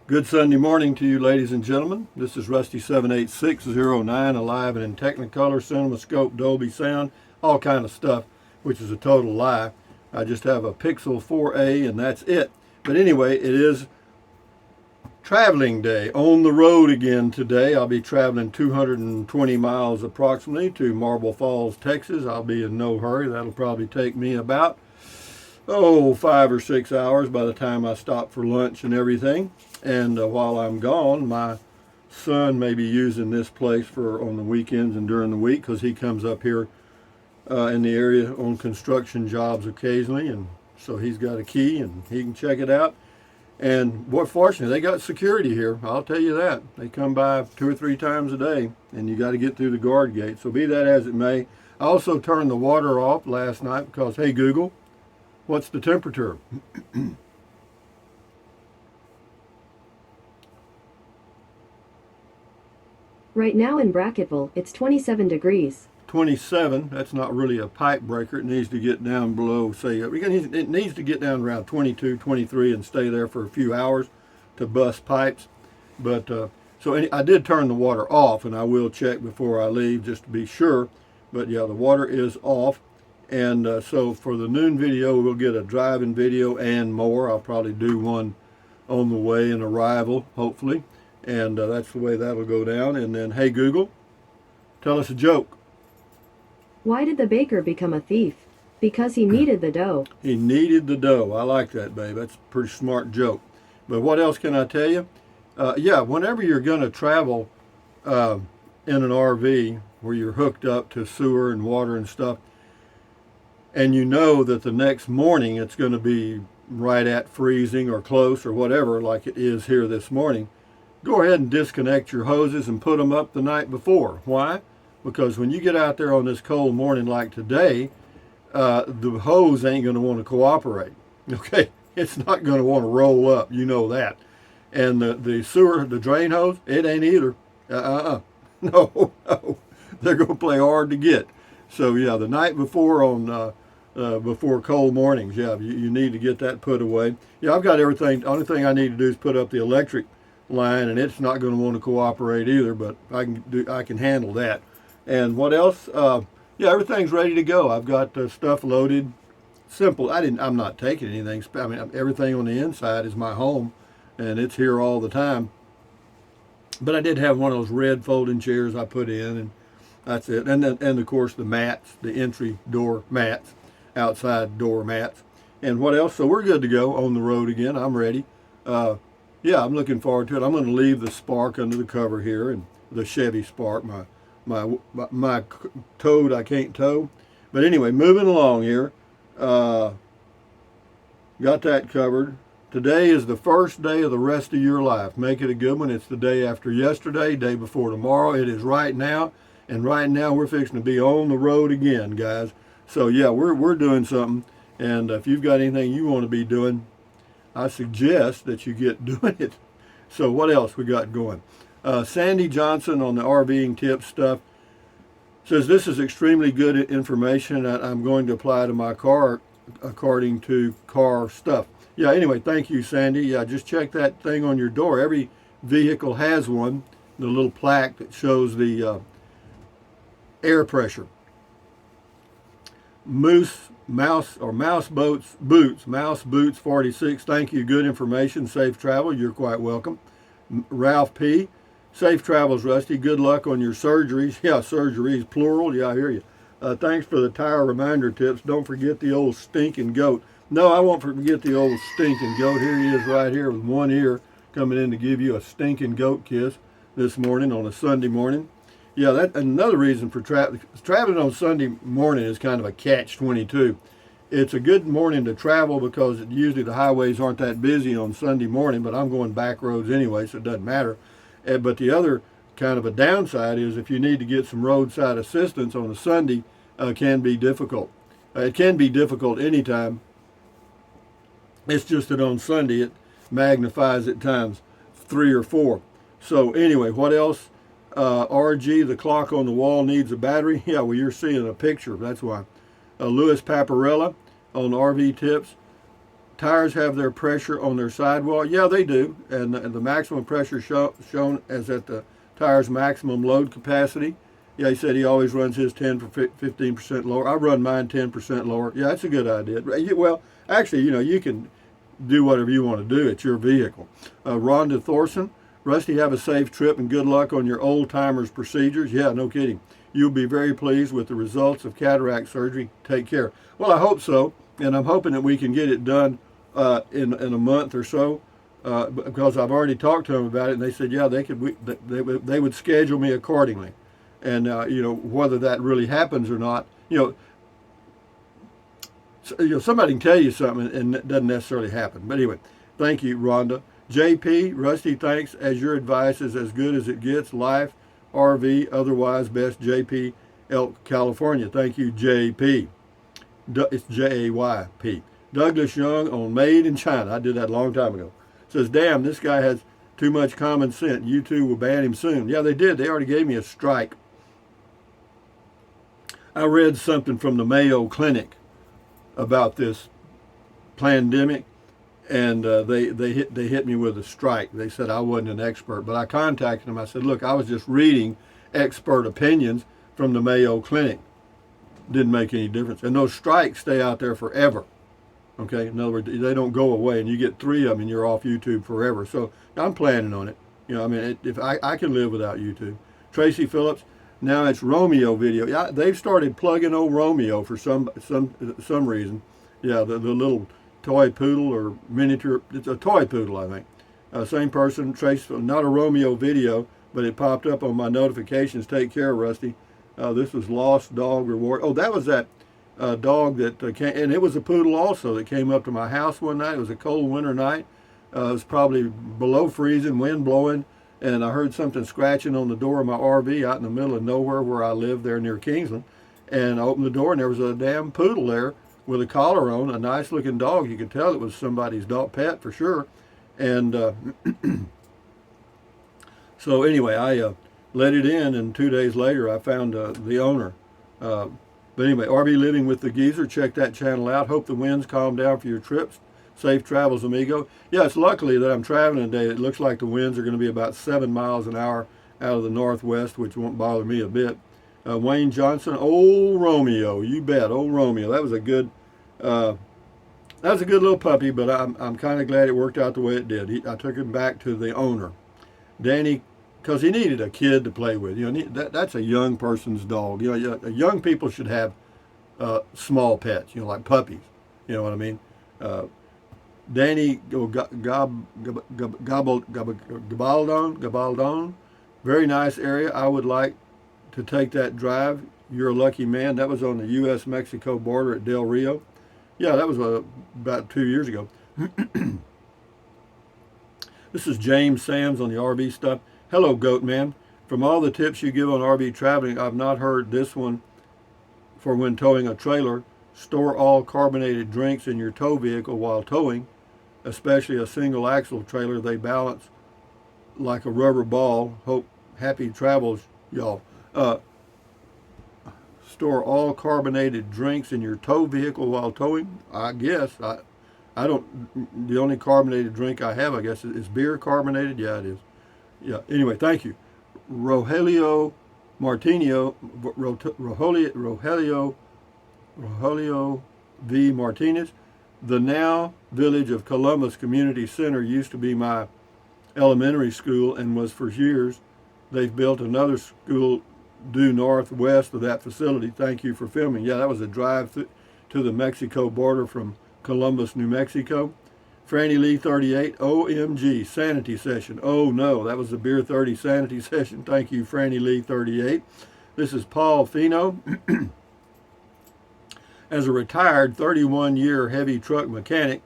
Good Sunday morning to you, ladies and gentlemen. This is Rusty 78609, alive and in Technicolor, CinemaScope, Dolby Sound, all kind of stuff, which is a total lie. I just have a Pixel 4a and that's it. But anyway, it is traveling day. On the road again today. I'll be traveling 220 miles approximately to Marble Falls, Texas. I'll be in no hurry. That'll probably take me about 5 or 6 hours by the time I stop for lunch and everything. And while I'm gone, my son may be using this place for on the weekends and during the week, because he comes up here in the area on construction jobs occasionally, and so he's got a key and he can check it out. And boy, fortunately, they got security here. I'll tell you that. They come by 2 or 3 times a day, and you got to get through the guard gate. So be that as it may, I also turned the water off last night because, hey Google, what's the temperature? Right now in Brackettville, it's 27 degrees. 27. That's not really a pipe breaker. It needs to get down below, say, it needs to get down around 22, 23 and stay there for a few hours to bust pipes. But so I did turn the water off, and I will check before I leave just to be sure. But yeah, the water is off. And so for the noon video, we'll get a driving video and more. I'll probably do one on the way and arrival, hopefully. And that's the way that'll go down. And then, hey Google, tell us a joke. Why did the baker become a thief? Because he needed the dough. He needed the dough. I like that, babe. That's a pretty smart joke. But what else can I tell you? Yeah, whenever you're going to travel in an RV where you're hooked up to sewer and water and stuff, and you know that the next morning it's going to be right at freezing or close or whatever, like it is here this morning, go ahead and disconnect your hoses and put them up the night before. Why? Because when you get out there on this cold morning like today, the hose ain't going to want to cooperate. Okay? It's not going to want to roll up. You know that. And the sewer, the drain hose, it ain't either. No. They're going to play hard to get. So yeah, the night before before cold mornings, yeah, you need to get that put away. Yeah, I've got everything. The only thing I need to do is put up the electric line, and it's not going to want to cooperate either, but I can handle that. And what else? Yeah, everything's ready to go. I've got stuff loaded. Simple. I'm not taking anything. I mean, everything on the inside is my home, and it's here all the time. But I did have one of those red folding chairs I put in, and that's it. And then, and of course, the mats, the entry door mats, outside door mats. And what else? So we're good to go on the road again. I'm ready. Yeah, I'm looking forward to it. I'm going to leave the Spark under the cover here, and the Chevy Spark, my Toad I can't tow. But anyway, moving along here. Got that covered. Today is the first day of the rest of your life. Make it a good one. It's the day after yesterday, day before tomorrow. It is right now, and right now we're fixing to be on the road again, guys. So yeah, we're doing something. And if you've got anything you want to be doing, I suggest that you get doing it. So what else we got going? Sandy Johnson on the RVing tips stuff says this is extremely good information that I'm going to apply to my car according to car stuff. Yeah, anyway, thank you, Sandy. Yeah, just check that thing on your door. Every vehicle has one, the little plaque that shows the air pressure. Mouse Boots 46. Thank you. Good information. Safe travel. You're quite welcome. Ralph P. Safe travels, Rusty. Good luck on your surgeries. Yeah, surgeries, plural. Yeah, I hear you. Thanks for the tire reminder tips. Don't forget the old stinking goat. No, I won't forget the old stinking goat. Here he is right here with one ear coming in to give you a stinking goat kiss this morning on a Sunday morning. Yeah, that's another reason for traveling on Sunday morning is kind of a catch-22. It's a good morning to travel because usually the highways aren't that busy on Sunday morning, but I'm going back roads anyway, so it doesn't matter. But the other kind of a downside is if you need to get some roadside assistance on a Sunday, can be difficult. It can be difficult anytime. It's just that on Sunday it magnifies it times 3 or 4. So anyway, what else? RG, the clock on the wall needs a battery. Yeah, well, you're seeing a picture. That's why. Louis Paparella on RV Tips. tires have their pressure on their sidewall? Yeah, they do. And the maximum pressure shown as at the tire's maximum load capacity. Yeah, he said he always runs his 10 for 15% lower. I run mine 10% lower. Yeah, that's a good idea. Well, actually, you can do whatever you want to do. It's your vehicle. Rhonda Thorson, Rusty, have a safe trip and good luck on your old timers procedures. Yeah, no kidding. You'll be very pleased with the results of cataract surgery. Take care. Well, I hope so, and I'm hoping that we can get it done in a month or so, because I've already talked to them about it, and they said, yeah, they would schedule me accordingly, and whether that really happens or not, somebody can tell you something and it doesn't necessarily happen. But anyway, thank you, Rhonda. JP, Rusty, thanks, as your advice is as good as it gets. Life, RV, otherwise best, JP, Elk, California. Thank you, JP. It's JAYP. Douglas Young on Made in China. I did that a long time ago. Says, damn, this guy has too much common sense. YouTube will ban him soon. Yeah, they did. They already gave me a strike. I read something from the Mayo Clinic about this pandemic, and they hit me with a strike. They said I wasn't an expert, but I contacted them. I said, look, I was just reading expert opinions from the Mayo Clinic. Didn't make any difference, and those strikes stay out there forever. Okay, in other words, they don't go away, and you get 3 of them, and you're off YouTube forever. So I'm planning on it. If I can live without YouTube. Tracy Phillips, now it's Romeo video. Yeah, they've started plugging old Romeo for some reason. Yeah, the little toy poodle or miniature. It's a toy poodle, I think. Same person, Tracy. Not a Romeo video, but it popped up on my notifications. Take care, Rusty. This was Lost Dog Reward. Oh, that was that dog that came, and it was a poodle also that came up to my house one night. It was a cold winter night. It was probably below freezing, wind blowing, and I heard something scratching on the door of my RV out in the middle of nowhere where I live there near Kingsland. And I opened the door, and there was a damn poodle there with a collar on, a nice looking dog. You could tell it was somebody's dog pet for sure. And so anyway, I let it in, and 2 days later I found the owner. But anyway, RV Living with the Geezer, check that channel out. Hope the winds calm down for your trips. Safe travels, amigo. Yeah, it's luckily that I'm traveling today. It looks like the winds are going to be about 7 miles an hour out of the northwest, which won't bother me a bit. Wayne Johnson, old Romeo, you bet, old Romeo. That was a good little puppy, but I'm kind of glad it worked out the way it did. I took him back to the owner, Danny, because he needed a kid to play with. That's a young person's dog. Young people should have small pets, like puppies. You know what I mean? Danny Gabaldon, very nice area. I would like to take that drive. You're a lucky man. That was on the U.S.-Mexico border at Del Rio. Yeah, that was about 2 years ago. This is James Sams on the RV stuff. Hello, Goat Man. From all the tips you give on RV traveling, I've not heard this one for when towing a trailer. Store all carbonated drinks in your tow vehicle while towing, especially a single axle trailer. They balance like a rubber ball. Hope happy travels, y'all. Store all carbonated drinks in your tow vehicle while towing. I guess I don't. The only carbonated drink I have, I guess, is beer carbonated. Yeah, it is. Yeah. Anyway, thank you, Rogelio Martinio, Rogelio V. Martinez. The now village of Columbus Community Center used to be my elementary school and was for years. They've built another school due northwest of that facility. Thank you for filming. Yeah, that was a drive to the Mexico border from Columbus, New Mexico. Franny Lee 38, OMG, sanity session. Oh no, that was the Beer 30 sanity session. Thank you, Franny Lee 38. This is Paul Fino. As a retired 31-year heavy truck mechanic,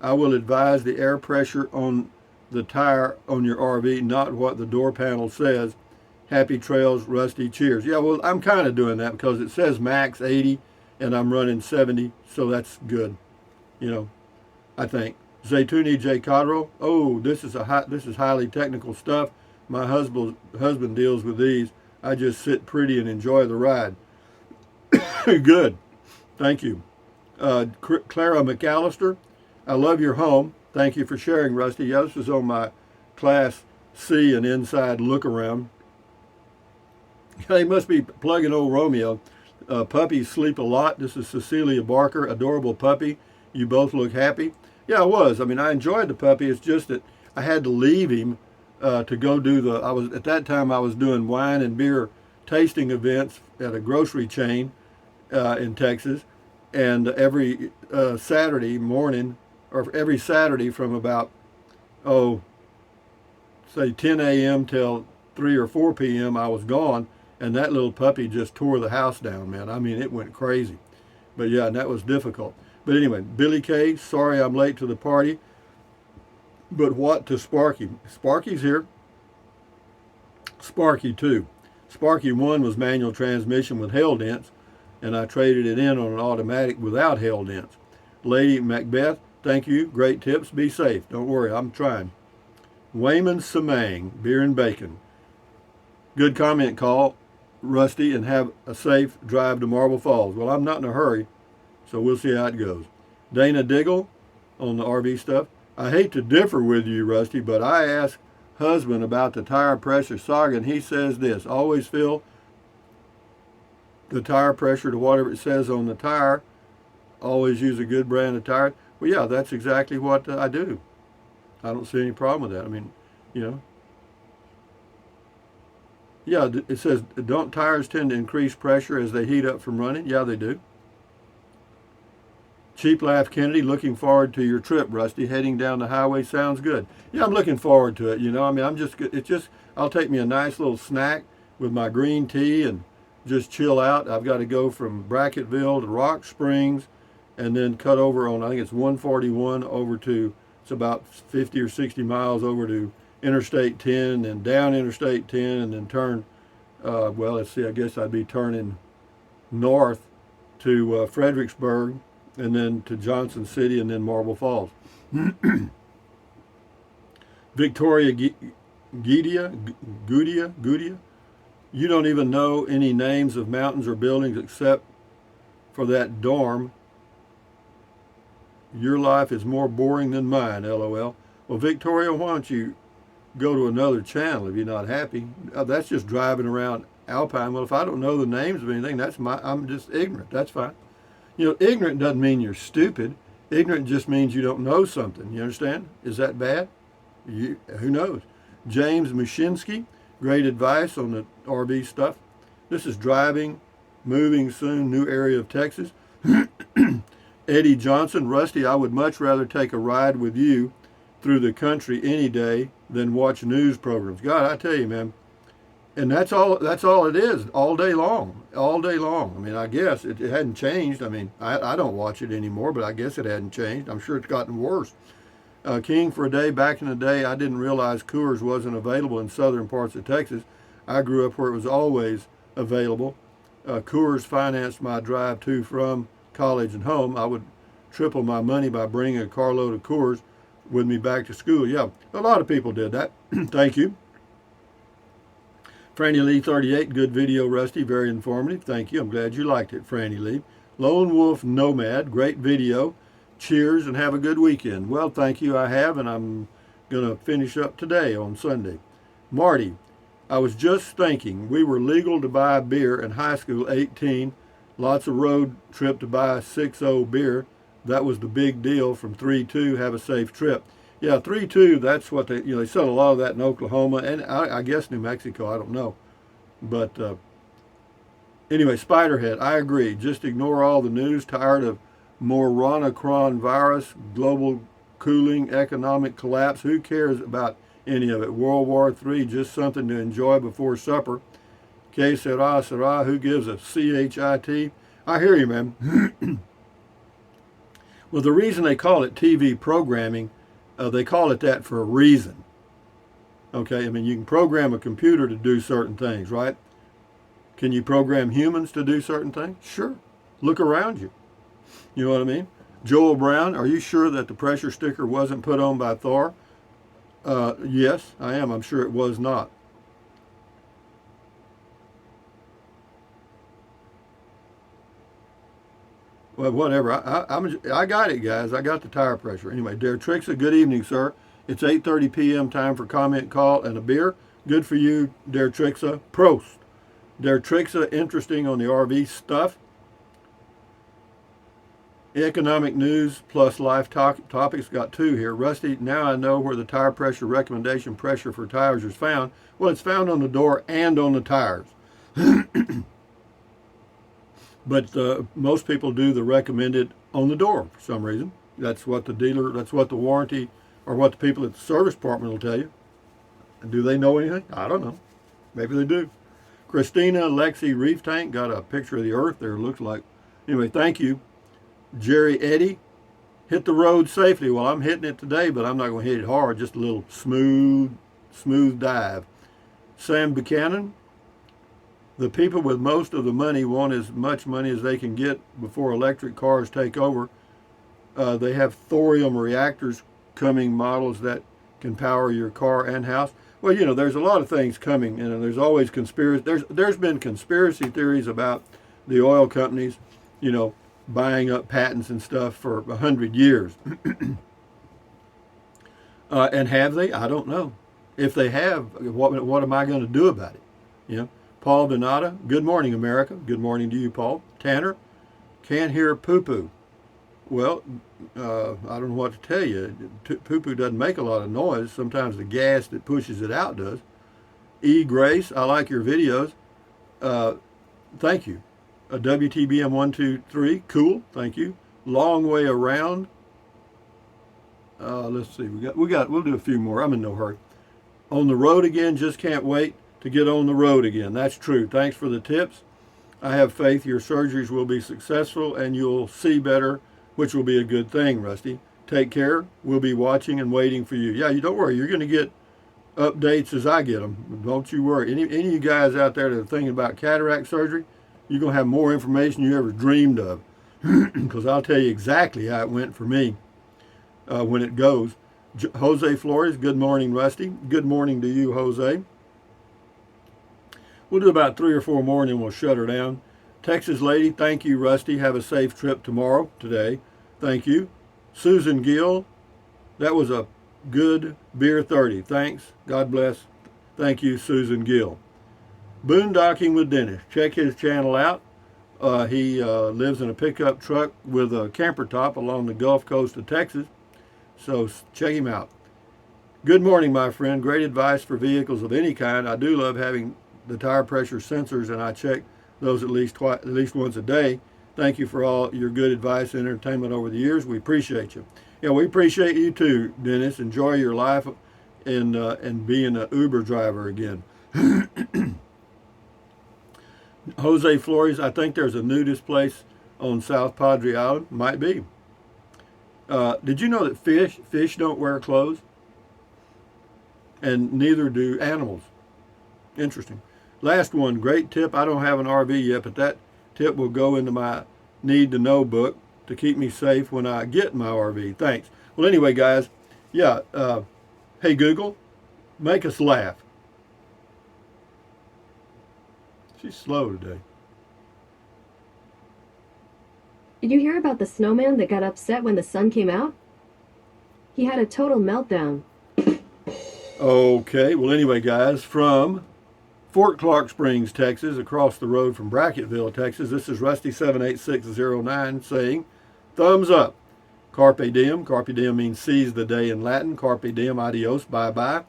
I will advise the air pressure on the tire on your RV, not what the door panel says. Happy trails, Rusty. Cheers. Yeah, well, I'm kind of doing that because it says max 80 and I'm running 70, so that's good. I think. Zaytuni J. Cotterill. Oh, this is highly technical stuff. My husband deals with these. I just sit pretty and enjoy the ride. Good. Thank you. Clara McAllister. I love your home. Thank you for sharing, Rusty. Yeah, this was on my Class C and inside look around. They must be plugging old Romeo. Puppies sleep a lot. This is Cecilia Barker, adorable puppy. You both look happy. Yeah, I was. I mean, I enjoyed the puppy. It's just that I had to leave him to go do the. I was at that time I was doing wine and beer tasting events at a grocery chain in Texas, and every Saturday morning, or every Saturday from about say 10 a.m. till 3 or 4 p.m. I was gone, and that little puppy just tore the house down, man. I mean, it went crazy. But yeah, and that was difficult. But anyway, Billy K, sorry I'm late to the party. But what to Sparky? Sparky's here. Sparky 2. Sparky 1 was manual transmission with hell dents, and I traded it in on an automatic without hell dents. Lady Macbeth, thank you. Great tips. Be safe. Don't worry, I'm trying. Wayman Samang, beer and bacon. Good comment, call, Rusty, and have a safe drive to Marble Falls. Well, I'm not in a hurry, so we'll see how it goes. Dana Diggle on the RV stuff. I hate to differ with you, Rusty, but I asked husband about the tire pressure saga, and he says this: always fill the tire pressure to whatever it says on the tire. Always use a good brand of tire. Well, yeah, that's exactly what I do. I don't see any problem with that. I mean, you know. Yeah, it says, don't tires tend to increase pressure as they heat up from running? Yeah, they do. Cheap Laugh Kennedy, looking forward to your trip, Rusty. Heading down the highway sounds good. Yeah, I'm looking forward to it. You know, I mean, I'll take me a nice little snack with my green tea and just chill out. I've got to go from Brackettville to Rock Springs and then cut over on, I think it's 141 over to, it's about 50 or 60 miles over to Interstate 10 and down Interstate 10 and then turn, well, let's see, I guess I'd be turning north to Fredericksburg and then to Johnson City and then Marble Falls. Victoria Gudia, you don't even know any names of mountains or buildings except for that dorm. Your life is more boring than mine, LOL. Well, Victoria, why don't you go to another channel if you're not happy? That's just driving around Alpine. Well, if I don't know the names of anything, I'm just ignorant. That's fine. You know, ignorant doesn't mean you're stupid. Ignorant just means you don't know something. You understand? Is that bad? Who knows? James Mushinsky, great advice on the RV stuff. This is driving, moving soon, new area of Texas. Eddie Johnson, Rusty, I would much rather take a ride with you through the country any day than watch news programs. God, I tell you, man. And that's all it is, all day long. All day long. I mean, I guess it hadn't changed. I mean, I don't watch it anymore, but I guess it hadn't changed. I'm sure it's gotten worse. King for a day, back in the day, I didn't realize Coors wasn't available in southern parts of Texas. I grew up where it was always available. Coors financed my drive to from college and home. I would triple my money by bringing a carload of Coors with me back to school. Yeah, a lot of people did that. Thank you. Franny Lee 38, good video, Rusty, very informative. Thank you. I'm glad you liked it, Franny Lee. Lone Wolf Nomad, great video. Cheers and have a good weekend. Well, thank you, I have, and I'm going to finish up today on Sunday. Marty, I was just thinking, we were legal to buy beer in high school, 18. Lots of road trip to buy 6-0 beer. That was the big deal from 3-2, have a safe trip. Yeah, 3-2, that's what they sell a lot of that in Oklahoma and I guess New Mexico, I don't know. But anyway, Spiderhead, I agree. Just ignore all the news, tired of Moronocron virus, global cooling, economic collapse. Who cares about any of it? World War III, just something to enjoy before supper. Que sera, sera, who gives a CHIT? I hear you, man. Well, the reason they call it TV programming, they call it that for a reason. Okay, I mean, you can program a computer to do certain things, right? Can you program humans to do certain things? Sure. Look around you. You know what I mean? Joel Brown, are you sure that the pressure sticker wasn't put on by Thor? Yes, I am. I'm sure it was not. Well, whatever. I got it, guys. I got the tire pressure. Anyway, Dare Trixa, good evening, sir. It's 8:30 p.m. time for comment, call, and a beer. Good for you, Dare Trixa. Prost. Dare Trixa, interesting on the RV stuff. Economic news plus life topics, got two here. Rusty, now I know where the tire pressure recommendation pressure for tires is found. Well, it's found on the door and on the tires. But most people do the recommended on the door for some reason. That's what the dealer, that's what the warranty, or what the people at the service department will tell you. And do they know anything? I don't know. Maybe they do. Christina Lexi Reef Tank got a picture of the earth there. It looks like. Anyway, thank you. Jerry Eddy, hit the road safely. Well, I'm hitting it today, but I'm not going to hit it hard. Just a little smooth dive. Sam Buchanan, the people with most of the money want as much money as they can get before electric cars take over. They have thorium reactors coming, models that can power your car and house. Well, you know, there's a lot of things coming, and there's always conspiracy. There's been conspiracy theories about the oil companies, you know, buying up patents and stuff for 100 years. And have they? I don't know. If they have, what am I going to do about it? You know, Paul Donata, good morning, America. Good morning to you, Paul. Tanner, can't hear poo-poo. Well, I don't know what to tell you. Poo-poo doesn't make a lot of noise. Sometimes the gas that pushes it out does. E. Grace, I like your videos. Thank you. WTBM 123, cool, thank you. Long way around. Let's see, we'll do a few more. I'm in no hurry. On the road again, just can't wait to get on the road again. That's true. Thanks for the tips. I have faith your surgeries will be successful and you'll see better, which will be a good thing, Rusty. Take care. We'll be watching and waiting for you. Yeah, you don't worry. You're going to get updates as I get them. Don't you worry. Any of you guys out there that are thinking about cataract surgery, you're going to have more information you ever dreamed of, because I'll tell you exactly how it went for me when it goes. Jose Flores, good morning, Rusty. Good morning to you, Jose. We'll do about 3 or 4 more and then we'll shut her down. Texas Lady, thank you, Rusty. Have a safe trip today. Thank you. Susan Gill, that was a good beer 30. Thanks. God bless. Thank you, Susan Gill. Boondocking with Dennis. Check his channel out. He lives in a pickup truck with a camper top along the Gulf Coast of Texas. So check him out. Good morning, my friend. Great advice for vehicles of any kind. I do love having the tire pressure sensors, and I check those at least once a day. Thank you for all your good advice and entertainment over the years. We appreciate you. Yeah, we appreciate you too, Dennis. Enjoy your life and being an Uber driver again. Jose Flores, I think there's a nudist place on South Padre Island. Might be. Did you know that fish don't wear clothes? And neither do animals. Interesting. Last one, great tip. I don't have an RV yet, but that tip will go into my need to know book to keep me safe when I get my RV. Thanks. Well, anyway, guys, yeah, hey, Google, make us laugh. She's slow today. Did you hear about the snowman that got upset when the sun came out? He had a total meltdown. Okay, well, anyway, guys, from Fort Clark Springs, Texas, across the road from Bracketville, Texas, this is Rusty78609 saying, thumbs up. Carpe diem. Carpe diem means seize the day in Latin. Carpe diem, adios, bye-bye.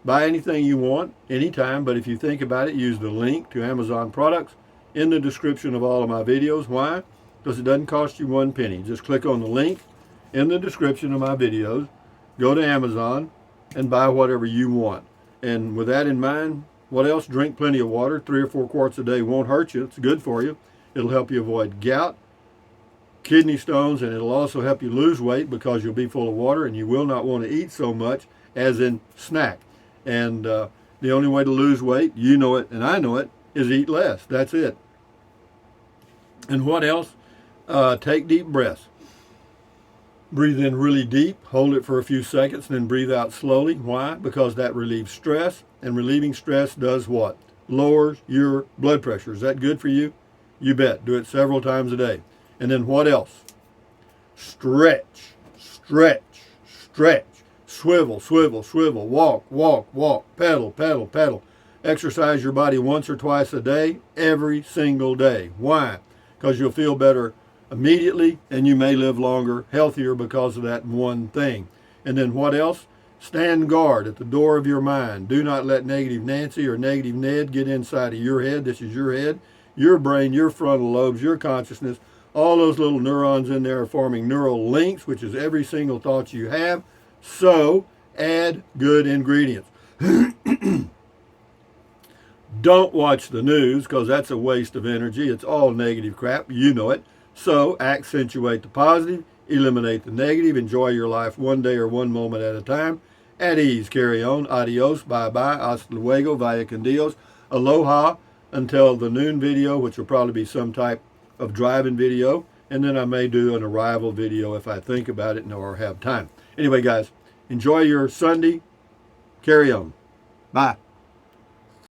Buy anything you want, anytime, but if you think about it, use the link to Amazon products in the description of all of my videos. Why? Because it doesn't cost you 1 penny. Just click on the link in the description of my videos, go to Amazon, and buy whatever you want. And with that in mind, what else? Drink plenty of water. 3 or 4 quarts a day won't hurt you. It's good for you. It'll help you avoid gout, kidney stones, and it'll also help you lose weight because you'll be full of water and you will not want to eat so much as in snack. And the only way to lose weight, you know it and I know it, is eat less. That's it. And what else? Take deep breaths. Breathe in really deep, hold it for a few seconds, and then breathe out slowly. Why? Because that relieves stress, and relieving stress does what? Lowers your blood pressure. Is that good for you? You bet. Do it several times a day. And then what else? Stretch, stretch, stretch. Swivel, swivel, swivel. Walk, walk, walk. Pedal, pedal, pedal. Exercise your body once or twice a day, every single day. Why? Because you'll feel better immediately and you may live longer, healthier because of that one thing. And then what else? Stand guard at the door of your mind. Do not let negative Nancy or negative Ned get inside of your head. This is your head, your brain, your frontal lobes, your consciousness. All those little neurons in there are forming neural links, which is every single thought you have. So add good ingredients. Don't watch the news because that's a waste of energy. It's all negative crap. You know it. So accentuate the positive, eliminate the negative, enjoy your life one day or one moment at a time. At ease, carry on. Adios, bye-bye, hasta luego, vaya con Dios. Aloha until the noon video, which will probably be some type of driving video. And then I may do an arrival video if I think about it or have time. Anyway, guys, enjoy your Sunday. Carry on. Bye.